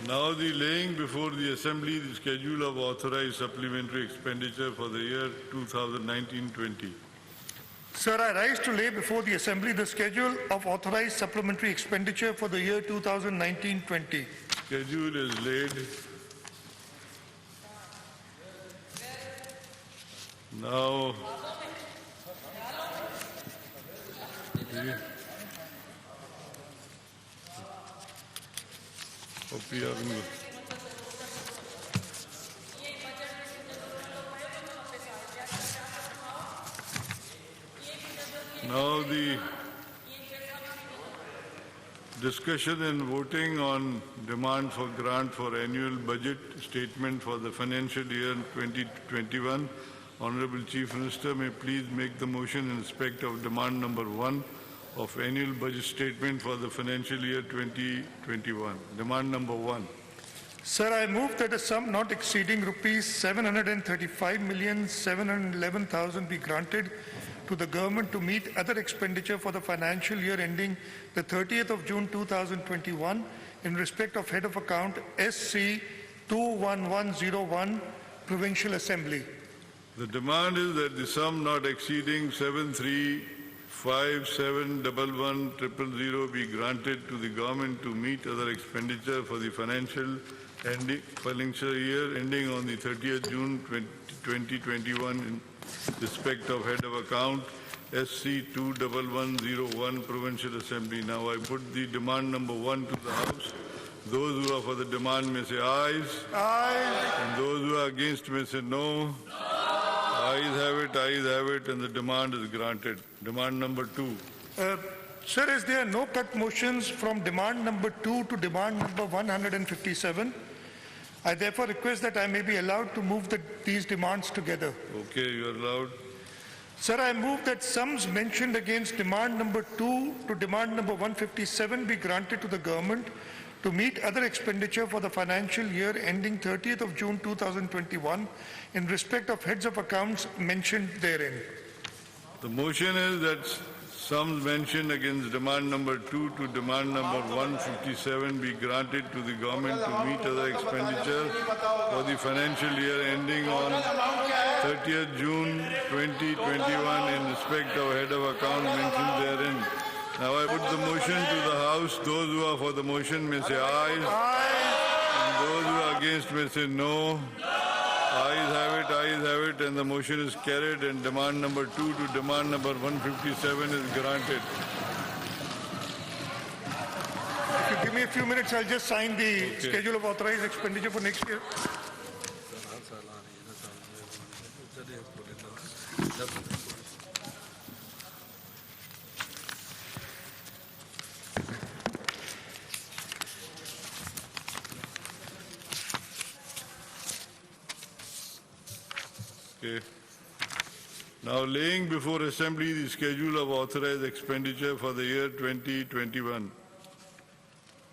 Now the laying before the Assembly the schedule of authorized supplementary expenditure for the year 2019-20. Sir, I rise to lay before the Assembly the schedule of authorized supplementary expenditure for the year 2019-20. Schedule is laid. Now, now the discussion and voting on demand for grant for annual budget statement for the financial year 2021. Honorable Chief Minister may please make the motion in respect of demand number 1 of annual budget statement for the financial year 2021. Demand number 1. Sir, I move that a sum not exceeding rupees 735,711,000 be granted to the government to meet other expenditure for the financial year ending the 30th of June 2021 in respect of head of account SC 21101 Provincial Assembly. The demand is that the sum not exceeding 735,711,000 be granted to the government to meet other expenditure for the financial year ending on the 30th June 2021 in respect of head of account SC 21101 Provincial Assembly. Now I put the demand number 1 to the House. Those who are for the demand may say ayes. Aye. And those who are against may say no. Ayes have it, and the demand is granted. Demand number 2. Sir, as there are no cut motions from demand number 2 to demand number 157, I therefore request that I may be allowed to move these demands together. Okay, you are allowed. Sir, I move that sums mentioned against demand number 2 to demand number 157 be granted to the government to meet other expenditure for the financial year ending 30th of June 2021 in respect of heads of accounts mentioned therein. The motion is that sums mentioned against demand number 2 to demand number 157 be granted to the government to meet other expenditure for the financial year ending on 30th June 2021 in respect of head of account mentioned therein. Now I put the motion to the House. Those who are for the motion may say aye. And those who are against may say no. Ayes have it, and the motion is carried, and demand number 2 to demand number 157 is granted. If you give me a few minutes, I'll just sign the schedule of authorized expenditure for next year. Okay. Now laying before Assembly the schedule of authorized expenditure for the year 2021.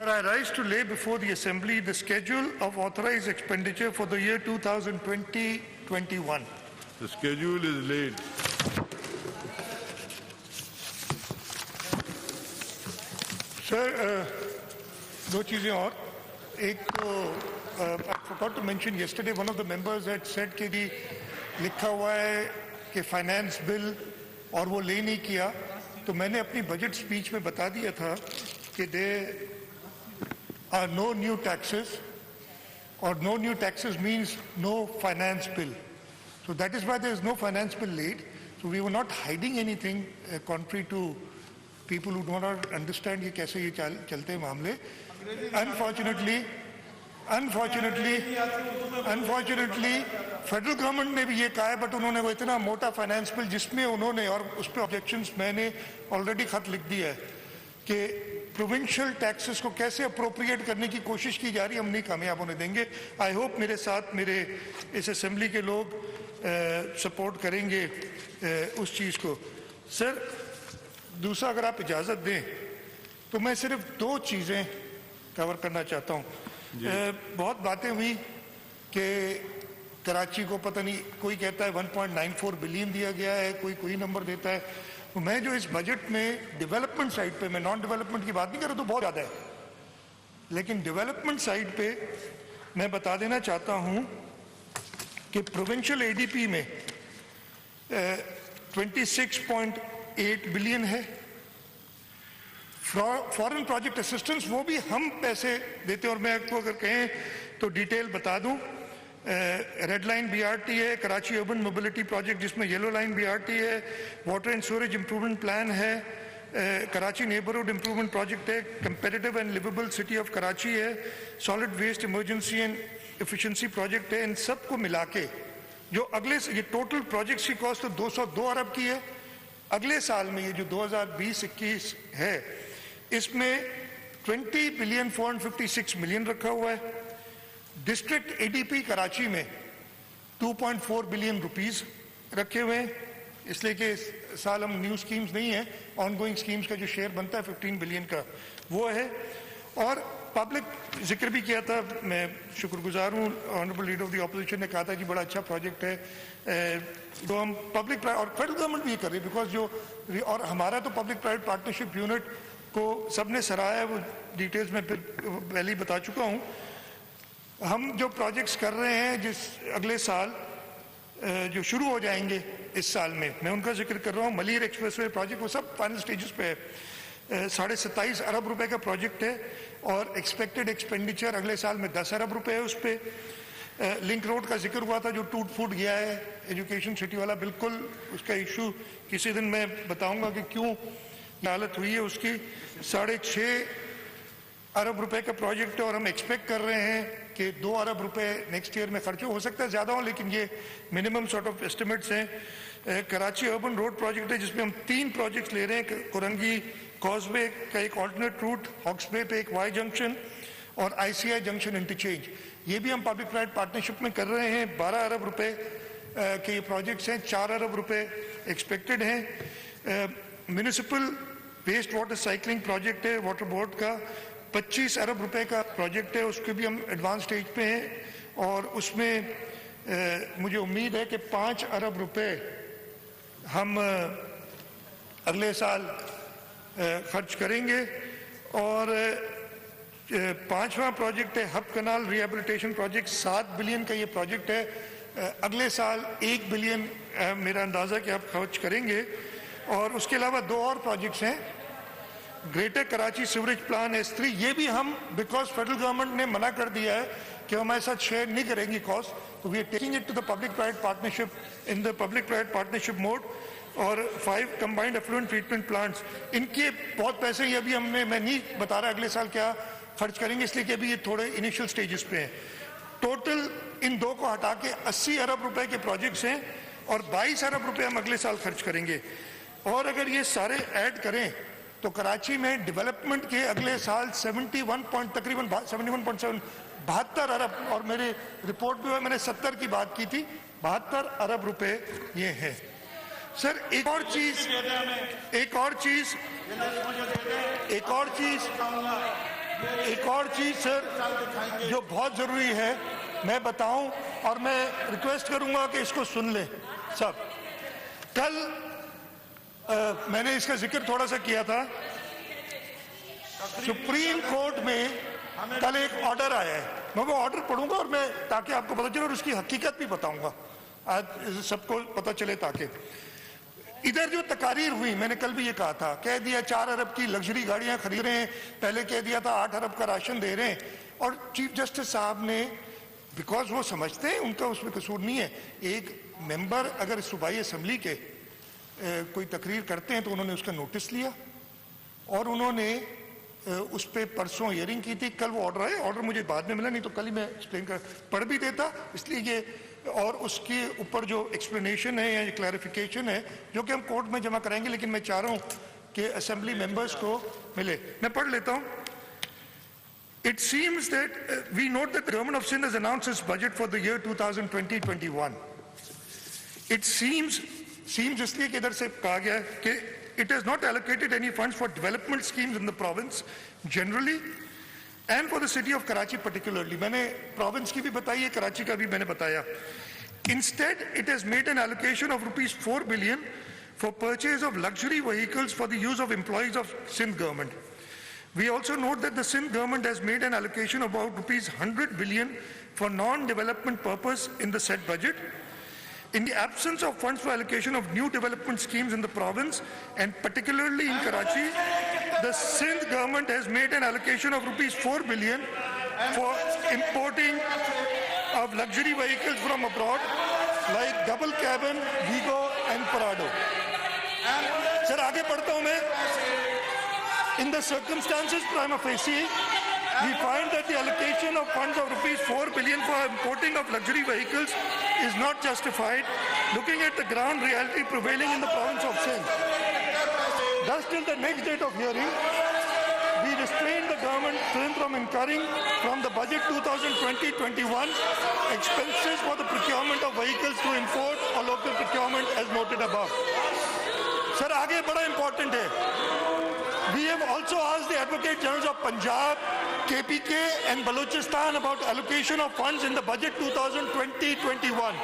I rise to lay before the Assembly the schedule of authorized expenditure for the year 2020-21. The schedule is laid. Sir, दो चीजें और एक तो I forgot to mention yesterday one of the members had said कि लिखा हुआ है कि फाइनेंस बिल और वो ले नहीं किया तो मैंने अपनी बजट स्पीच में बता दिया था कि there are no new taxes or no new taxes means no finance bill. So that is why there is no finance bill laid. So we were not hiding anything contrary to people who do not understand ये कैसे ये चलते हैं मामले. Unfortunately, federal government ने भी ये कहा है बट उन्होंने वो इतना मोटा फाइनेंस बिल जिसमें उन्होंने और उस पर ऑब्जेक्शंस मैंने ऑलरेडी खत लिख दिया है कि प्रोविंशियल टैक्सेस को कैसे अप्रोप्रिएट करने की कोशिश की जा रही है, हम नहीं कामयाब होने देंगे. आई होप मेरे साथ मेरे इस असेंबली के लोग सपोर्ट करेंगे उस चीज़ को. सर दूसरा अगर आप इजाज़त दें तो मैं सिर्फ 2 चीज़ें कवर करना चाहता हूँ. बहुत बातें हुई कि कराची को पता नहीं कोई कहता है 1.94 बिलियन दिया गया है, कोई नंबर देता है. तो मैं जो इस बजट में डेवलपमेंट साइड पे, मैं नॉन डेवलपमेंट की बात नहीं कर रहा, तो बहुत ज़्यादा है. लेकिन डेवलपमेंट साइड पे मैं बता देना चाहता हूं कि प्रोविंशियल एडीपी में 26.8 बिलियन है। फॉरेन प्रोजेक्ट असिस्टेंस वो भी हम पैसे देते हैं, और मैं आपको अगर कहें तो डिटेल बता दूं, रेड लाइन बीआरटी है, कराची अर्बन मोबिलिटी प्रोजेक्ट जिसमें येलो लाइन बीआरटी है, water and sewerage improvement plan है, कराची नेबरहुड इंप्रूवमेंट प्रोजेक्ट है, competitive and liveable city of Karachi है, solid waste emergency and efficiency project है। इन सबको मिला के जो अगले ये टोटल प्रोजेक्ट्स की कॉस्ट तो 202 अरब की है। अगले साल में ये जो 2020-21 है इसमें 20 बिलियन 456 मिलियन रखा हुआ है। डिस्ट्रिक्ट एडीपी कराची में 2.4 बिलियन रुपीस रखे हुए हैं, इसलिए कि इस साल हम न्यू स्कीम्स नहीं है, ऑनगोइंग स्कीम्स का जो शेयर बनता है 15 बिलियन का वो है। और पब्लिक जिक्र भी किया था, मैं शुक्रगुजार हूँ, honourable leader of the opposition ने कहा था कि बड़ा अच्छा प्रोजेक्ट है, जो हम पब्लिक और फेडरल गवर्नमेंट भी कर रही है, बिकॉज जो और हमारा तो पब्लिक प्राइवेट पार्टनरशिप यूनिट को सबने सराहा है, वो डिटेल्स में फिर पहले ही बता चुका हूँ। हम जो प्रोजेक्ट्स कर रहे हैं जिस अगले साल जो शुरू हो जाएंगे इस साल में, मैं उनका जिक्र कर रहा हूँ। मलिर एक्सप्रेसवे प्रोजेक्ट वो सब फाइनल स्टेजेस पे है, 27.5 अरब रुपए का प्रोजेक्ट है और एक्सपेक्टेड एक्सपेंडिचर अगले साल में 10 अरब रुपए है उस पर। लिंक रोड का जिक्र हुआ था जो टूट फूट गया है, एजुकेशन सिटी वाला, बिल्कुल उसका इशू किसी दिन मैं बताऊंगा कि क्यों हालत हुई है उसकी। 6.5 अरब रुपए का प्रोजेक्ट है और हम एक्सपेक्ट कर रहे हैं कि 2 अरब रुपए नेक्स्ट ईयर में खर्च हो सकता है ज़्यादा हो, लेकिन ये मिनिमम सॉर्ट ऑफ एस्टिमेट्स हैं। कराची अर्बन रोड प्रोजेक्ट है जिसमें हम 3 प्रोजेक्ट्स ले रहे हैं, कुरंगी कॉजवे का एक ऑल्टरनेट रूट, हॉक्स बे पे एक वाई जंक्शन और आईसीआई जंक्शन इंटरचेंज, ये भी हम पब्लिक प्राइवेट पार्टनरशिप में कर रहे हैं। 12 अरब रुपए के ये प्रोजेक्ट्स हैं, 4 अरब रुपए एक्सपेक्टेड हैं। Municipal waste water cycling project है वाटर बोर्ड का, 25 अरब रुपए का प्रोजेक्ट है, उसके भी हम एडवांस स्टेज पे हैं और उसमें मुझे उम्मीद है कि 5 अरब रुपए हम अगले साल खर्च करेंगे। और 5वां प्रोजेक्ट है हब कनाल रिहेबिलिटेशन प्रोजेक्ट, 7 बिलियन का ये प्रोजेक्ट है। अगले साल 1 बिलियन मेरा अंदाज़ा कि आप खर्च करेंगे। और उसके अलावा 2 और प्रोजेक्ट्स हैं, greater Karachi sewerage plan S3, ये भी हम बिकॉज फेडरल गवर्नमेंट ने मना कर दिया है कि हमारे साथ शेयर नहीं करेंगी कॉस्ट, तो we are taking it to the public private partnership in the public private partnership mode. और 5 कंबाइंड एफ्लुएंट ट्रीटमेंट प्लांट्स, इनके बहुत पैसे ये अभी हमने, मैं नहीं बता रहा अगले साल क्या खर्च करेंगे इसलिए कि अभी ये थोड़े इनिशियल स्टेजेस पे हैं। टोटल इन 2 को हटा के 80 अरब रुपए के प्रोजेक्ट्स हैं और 22 अरब रुपए हम अगले साल खर्च करेंगे। और अगर ये सारे ऐड करें तो कराची में डेवलपमेंट के अगले साल 72 अरब, और मेरे रिपोर्ट में मैंने 70 की बात की थी, 72 अरब रुपए ये है। सर एक और चीज सर जो बहुत जरूरी है मैं बताऊं, और मैं रिक्वेस्ट करूंगा कि इसको सुन लें सब। कल मैंने इसका जिक्र थोड़ा सा किया था, सुप्रीम कोर्ट में कल एक ऑर्डर आया है, मैं वो ऑर्डर पढ़ूंगा और मैं ताकि आपको पता चले और उसकी हकीकत भी बताऊंगा, आज सबको पता चले। ताकि इधर जो तकारीर हुई, मैंने कल भी ये कहा था, कह दिया 4 अरब की लग्जरी गाड़ियां खरीद रहे हैं, पहले कह दिया था 8 अरब का राशन दे रहे हैं। और चीफ जस्टिस साहब ने, बिकॉज वो समझते हैं उनका उसमें कसूर नहीं है, एक मेंबर अगर सूबाई असम्बली के कोई तकरीर करते हैं तो उन्होंने उसका नोटिस लिया और उन्होंने उस पर परसों हियरिंग की थी। कल वो ऑर्डर आया, ऑर्डर मुझे बाद में मिला, नहीं तो कल ही मैं एक्सप्लेन कर पढ़ भी देता, इसलिए ये, और उसके ऊपर जो एक्सप्लेनेशन है या क्लैरिफिकेशन है जो कि हम कोर्ट में जमा कराएंगे, लेकिन मैं चाह रहा हूँ कि असेंबली मेंबर्स को मिले। मैं पढ़ लेता हूँ। It seems that we note that the government of Sindh has announced its budget for the year 2020-21. It seems इसलिए कि इधर से कहा गया है कि it has not allocated any funds for development schemes in the province generally and for the city of Karachi particularly. मैंने province की भी बताई है, कराची का भी मैंने बताया. Instead, it has made an allocation of rupees 4 billion for purchase of luxury vehicles for the use of employees of Sindh government. We also note that the Sindh government has made an allocation of about rupees 100 billion for non-development purpose in the said budget. In the absence of funds for allocation of new development schemes in the province, and particularly in Karachi, the Sindh government has made an allocation of rupees 4 billion for importing of luxury vehicles from abroad like double cabin, Vigo and Prado. Sir, आगे पढ़ता हूँ मैं. In the circumstances prima facie, we find that the allocation of funds of rupees 4 billion for importing of luxury vehicles is not justified, looking at the ground reality prevailing in the province of Sindh. Thus, till the next date of hearing, we restrain the government from incurring from the budget 2020-21 expenses for the procurement of vehicles to import or local procurement as noted above. Sir, आगे बड़ा important है. We have also asked the Advocate Generals of Punjab, KPK and Balochistan about allocation of funds in the budget 2020-21.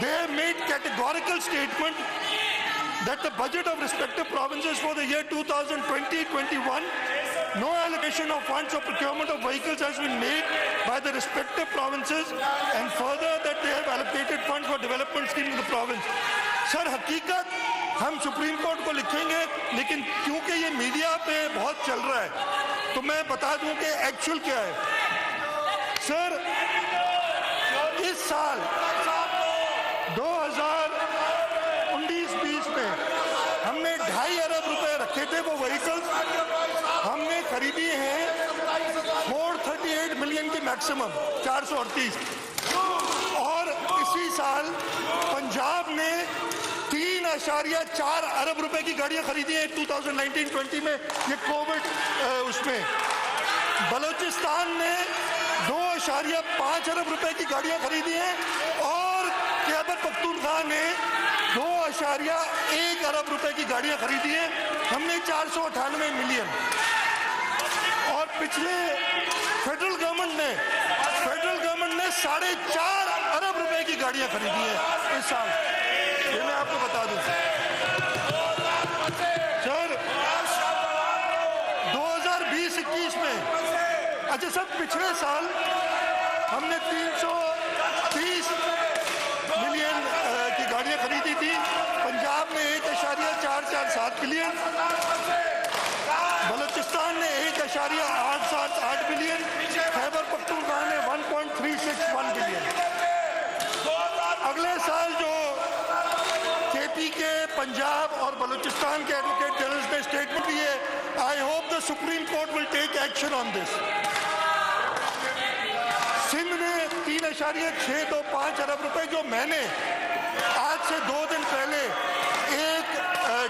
They have made categorical statement that the budget of respective provinces for the year 2020-21, no allocation of funds for procurement of vehicles has been made by the respective provinces, and further that they have allocated funds for development schemes in the province. Sir, हकीकत हम supreme court को लिखेंगे, लेकिन क्योंकि ये media पे बहुत चल रहा है, तो मैं बता दूं कि एक्चुअल क्या है. सर, इस साल 2019-20 में हमने 2.5 अरब रुपए रखे थे. वो व्हीकल्स हमने खरीदी हैं 438 मिलियन की मैक्सिमम 438. और इसी साल पंजाब ने 3.4 अरब रुपए की गाड़ियां खरीदी हैं 2019-20 में, ये कोविड उसमें. बलूचिस्तान ने 2.5 अरब रुपए की गाड़ियां खरीदी हैं और खैबर पख्तूनख्वा ने 2.1 अरब रुपए की गाड़ियां खरीदी हैं. हमने 498 मिलियन. और पिछले फेडरल गवर्नमेंट ने 4.5 अरब रुपए की गाड़ियां खरीदी हैं इस साल. ये मैं आपको बता दूं. सर, 2020-21 में, अच्छा सर, पिछले साल हमने 330 मिलियन की गाड़ियां खरीदी थी. पंजाब ने 1.447 बिलियन, बलूचिस्तान ने 1.878 बिलियन, खैबर पख्तूनख्वा ने 1.361 बिलियन. अगले साल जो के पंजाब और बलूचिस्तान के एडवोकेट जनरल्स ने स्टेटमेंट दी है, I hope the supreme court will take action on this. Sindh ने 3.625 अरब रुपए, जो मैंने आज से 2 दिन पहले एक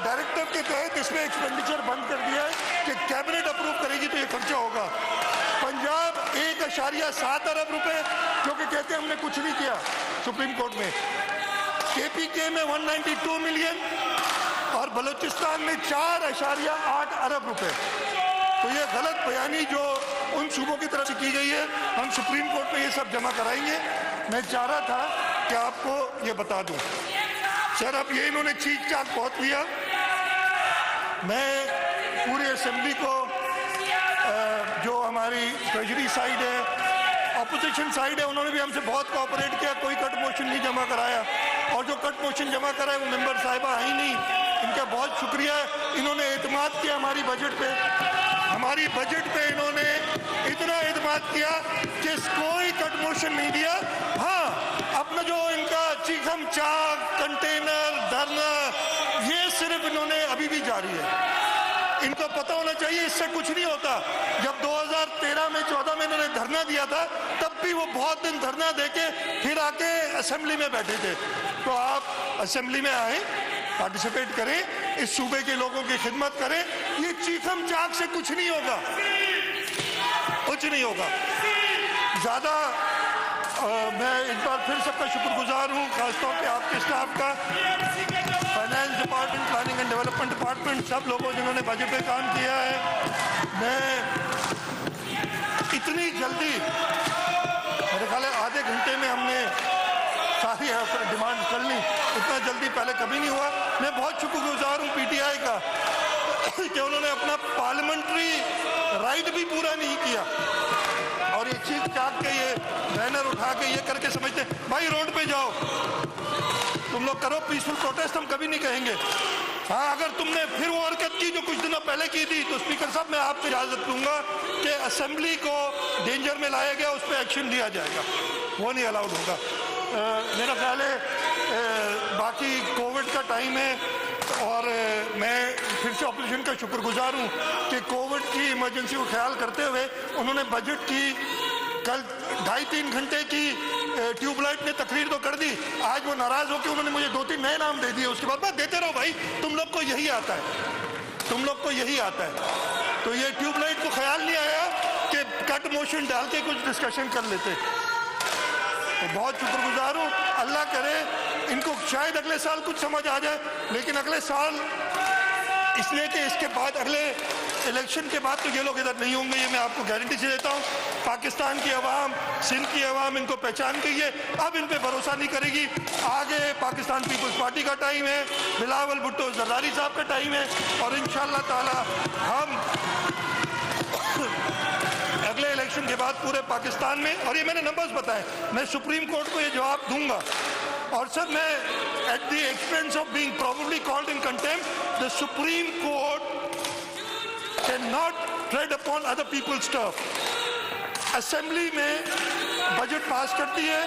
डायरेक्टिव के तहत इसमें एक्सपेंडिचर बंद कर दिया है कि कैबिनेट अप्रूव करेगी तो ये खर्चा होगा. पंजाब 1.7 अरब रुपए, जो कि कहते हैं हमने कुछ नहीं किया सुप्रीम कोर्ट में. केपीके में 192 मिलियन और बलूचिस्तान में 4.8 अरब रुपए. तो ये गलत बयानी जो उन सूबों की तरफ से की गई है, हम सुप्रीम कोर्ट में ये सब जमा कराएंगे. मैं चाह रहा था कि आपको ये बता दूं. सर, अब ये इन्होंने चीख चाक बहुत लिया. मैं पूरी असेंबली को, जो हमारी ट्रेजरी साइड है, अपोजिशन साइड है, उन्होंने भी हमसे बहुत कोऑपरेट किया. कोई कट मोशन नहीं जमा कराया, और जो कट मोशन जमा कराए वो मेंबर साहिबा आई नहीं. इनका बहुत शुक्रिया. इन्होंने एतमाद किया हमारी बजट पे. हमारी बजट पे इन्होंने इतना एतमाद किया कि कोई कट मोशन नहीं दिया. हाँ, अपना जो इनका चीखम चाक, कंटेनर, धरना, ये सिर्फ इन्होंने अभी भी जारी है. इनको पता होना चाहिए इससे कुछ नहीं होता. जब 2013 में 14 में इन्होंने धरना दिया था, तब भी वो बहुत दिन धरना देके फिर आके असेंबली में बैठे थे. तो आप असेंबली में आए, पार्टिसिपेट करें, इस सूबे के लोगों की खिदमत करें. ये चीखम चाक से कुछ नहीं होगा, कुछ नहीं होगा. ज्यादा मैं एक बार फिर सबका शुक्रगुजार हूँ, खासतौर पे आपके स्टाफ का, finance department, planning and development department, सब लोगों जिन्होंने बजट पे काम किया है. मैं इतनी जल्दी, मेरे ख्याल है आधे घंटे में हमने सारी डिमांड कर ली. इतना जल्दी पहले कभी नहीं हुआ. मैं बहुत शुक्रगुजार हूँ पीटीआई का कि उन्होंने अपना पार्लियामेंट्री राइट भी पूरा नहीं किया और ये चीख चाक के ये बैनर उठा के ये करके समझते भाई रोड पे जाओ, तुम लोग करो पीसफुल प्रोटेस्ट, हम कभी नहीं कहेंगे। हाँ, अगर तुमने फिर वो हरकत की जो कुछ दिनों पहले की थी तो स्पीकर साहब मैं आपको इजाजत दूंगा कि असेंबली को डेंजर में लाया गया, उस पर एक्शन लिया जाएगा, वो नहीं अलाउड होगा। मेरा ख्याल है बाकी कोविड का टाइम है और मैं फिर से ऑपोजिशन का शुक्रगुजार हूँ कि कोविड की इमरजेंसी को ख्याल करते हुए उन्होंने बजट की कल 2.5-3 घंटे की ट्यूबलाइट ने तकरीर तो कर दी, आज वो नाराज होकर उन्होंने मुझे 2-3 नए नाम दे दिए, उसके बाद बात देते रहो भाई, तुम लोग को यही आता है, तुम लोग को यही आता है। तो ये ट्यूबलाइट को ख्याल नहीं आया कि कट मोशन डाल के कुछ डिस्कशन कर लेते। तो बहुत शुक्रगुजार हूँ, अल्लाह करे इनको शायद अगले साल कुछ समझ आ जाए, लेकिन अगले साल इसलिए कि इसके बाद अगले इलेक्शन के बाद तो ये लोग इधर नहीं होंगे, ये मैं आपको गारंटी से देता हूँ। पाकिस्तान की अवाम, सिंध की अवाम इनको पहचान गई है, अब इन पे भरोसा नहीं करेगी। आगे पाकिस्तान पीपल्स पार्टी का टाइम है, बिलावल भुट्टो जरदारी साहब का टाइम है और इंशाअल्लाह ताला हम अगले इलेक्शन के बाद पूरे पाकिस्तान में, और ये मैंने नंबर्स बताए, मैं सुप्रीम कोर्ट को ये जवाब दूंगा। और सर मैं at the expense of being probably called in contempt, the supreme court can not trade upon other people's turf. Assembly में बजट पास करती है,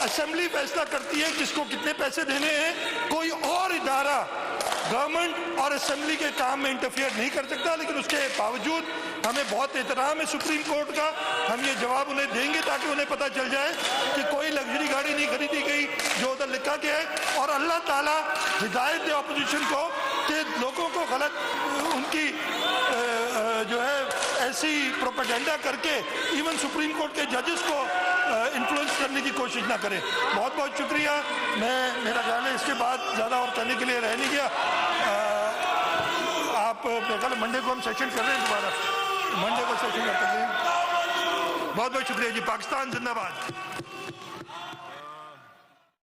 असेंबली फैसला करती है किसको कितने पैसे देने हैं, कोई और इदारा गवर्नमेंट और असेंबली के काम में इंटरफियर नहीं कर सकता। लेकिन उसके बावजूद हमें बहुत एहतराम है सुप्रीम कोर्ट का, हम ये जवाब उन्हें देंगे ताकि उन्हें पता चल जाए कि कोई लग्जरी गाड़ी नहीं खरीदी गई जो उधर लिखा गया है। और अल्लाह ताला हिदायत दे अपोजिशन को कि लोगों को गलत उनकी जो है ऐसी प्रोपेगेंडा करके इवन सुप्रीम कोर्ट के जजेस को इन्फ्लुएंस करने की कोशिश ना करें। बहुत बहुत शुक्रिया। मेरा ख्याल है इसके बाद ज़्यादा और कहने के लिए रह नहीं गया। आप कल मंडे को हम सेशन कर रहे हैं, दोबारा मंडे को सेशन करते हैं। बहुत बहुत शुक्रिया जी। पाकिस्तान जिंदाबाद।